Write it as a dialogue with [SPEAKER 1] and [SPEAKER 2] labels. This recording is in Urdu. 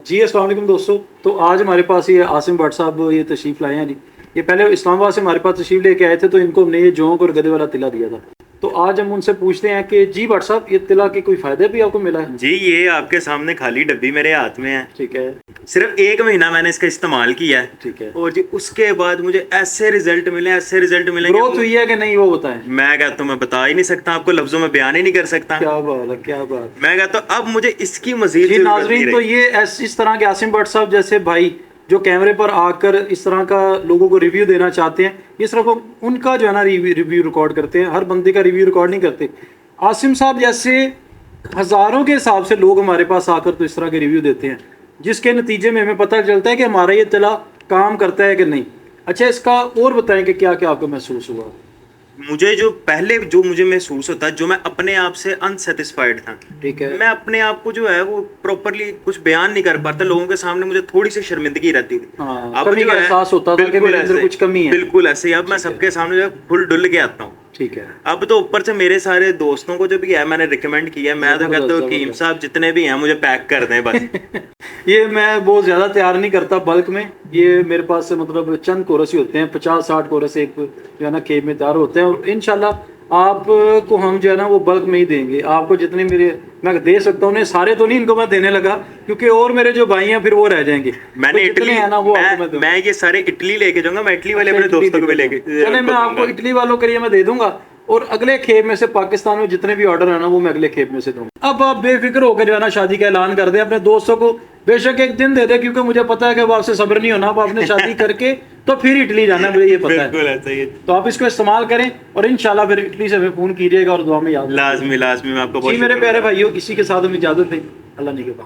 [SPEAKER 1] جی السلام علیکم دوستوں. تو آج ہمارے پاس یہ عاصم بٹ صاحب یہ تشریف لائے ہیں جی. یہ پہلے اسلام آباد سے ہمارے پاس تشریف لے کے آئے تھے, تو ان کو ہم نے یہ جونک اور گدے والا تلا دیا تھا. تو آج ہم ان سے پوچھتے ہیں کہ جی بٹ صاحب, یہ تلا کے کوئی فائدہ بھی آپ کو ملا ہے؟
[SPEAKER 2] جی یہ آپ کے سامنے خالی ڈبی میرے ہاتھ میں ہے.
[SPEAKER 1] ٹھیک ہے,
[SPEAKER 2] صرف 1 مہینہ میں نے اس کا استعمال کیا ہے.
[SPEAKER 1] ٹھیک ہے.
[SPEAKER 2] اور جی اس کے بعد مجھے ایسے رزلٹ ملے
[SPEAKER 1] گروتھ ہوئی ہے کہ نہیں وہ بتائیں.
[SPEAKER 2] میں کہتا ہوں میں بتا ہی نہیں سکتا آپ کو, لفظوں میں بیان ہی نہیں کر سکتا.
[SPEAKER 1] کیا بات ہے, کیا بات.
[SPEAKER 2] میں کہتا ہوں اب مجھے اس کی مزید
[SPEAKER 1] جی
[SPEAKER 2] ضرورت نہیں
[SPEAKER 1] ناظرین, تو
[SPEAKER 2] رہی.
[SPEAKER 1] یہ اس طرح کے عاصم بٹ صاحب جیسے بھائی جو کیمرے پر آ کر اس طرح کا لوگوں کو ریویو دینا چاہتے ہیں, یہ صرف ان کا جو ہے نا ریویو ریکارڈ کرتے ہیں, ہر بندے کا ریویو ریکارڈ نہیں کرتے. عاصم صاحب جیسے ہزاروں کے حساب سے لوگ ہمارے پاس آ کر تو اس طرح کے ریویو دیتے ہیں, جس کے نتیجے میں ہمیں پتہ چلتا ہے کہ ہمارا یہ تلا کام کرتا ہے کہ نہیں. اچھا, اس کا اور بتائیں کہ کیا کیا آپ کو محسوس ہوا؟
[SPEAKER 2] مجھے جو مجھے محسوس ہوتا ہے, جو میں اپنے آپ سے انسیٹسفائیڈ تھا,
[SPEAKER 1] ٹھیک ہے,
[SPEAKER 2] میں اپنے آپ کو جو ہے وہ پراپرلی کچھ بیان نہیں کر پاتا لوگوں کے سامنے, مجھے تھوڑی سی شرمندگی رہتی تھی.
[SPEAKER 1] ہاں, کمی کا احساس ہوتا تھا کہ میرے اندر کچھ کمی ہے.
[SPEAKER 2] بالکل ایسے ہی اب میں سب کے سامنے جو ہے کھل ڈل کے آتا ہوں.
[SPEAKER 1] ٹھیک ہے.
[SPEAKER 2] اب تو اوپر سے میرے سارے دوستوں کو جو بھی ہے میں نے ریکمینڈ کیا ہے, میں تو کہتا ہوں کہ صاحب جتنے بھی ہیں مجھے پیک کر دیں بس.
[SPEAKER 1] یہ میں بہت زیادہ تیار نہیں کرتا بلک میں, یہ میرے پاس سے مطلب چند کورس ہی ہوتے ہیں, 50-60 کورس ایک جو ہے نا کھیپ میں تیار ہوتے ہیں, اور انشاءاللہ آپ کو ہم جو ہے نا وہ بلک میں ہی دیں گے. آپ کو جتنے میں دے سکتا ہوں, سارے تو نہیں ان کو میں دینے لگا, کیونکہ اور میرے جو بھائی ہیں پھر وہ رہ جائیں گے.
[SPEAKER 2] میں نے میں یہ سارے اٹلی لے کے جاؤں گا, میں اٹلی والے اپنے دوستوں کو بھی لے کے
[SPEAKER 1] چلے, میں آپ کو اٹلی والوں کے لیے میں دے دوں گا, اور اگلے کھیپ میں سے پاکستان میں جتنے بھی آرڈر ہیں نا وہ میں اگلے کھیپ میں سے دوں گا. اب آپ بے فکر ہو کے جو ہے نا شادی کا اعلان کر دیں اپنے دوستوں کو, بے شک ایک دن دے دیں, کیونکہ مجھے پتا ہے کہ وہ آپ سے صبر نہیں ہونا, اب آپ نے شادی کر کے تو پھر اٹلی جانا ہے, مجھے یہ پتا ہے. تو آپ اس کو استعمال کریں, اور انشاءاللہ پھر اٹلی سے ہمیں فون کیجیے گا اور دعا میں یاد
[SPEAKER 2] لازمی میں آپ کو.
[SPEAKER 1] جی میرے پیارے بھائیو, اسی کے ساتھ ہم اجازت دیں. اللہ نگہبان.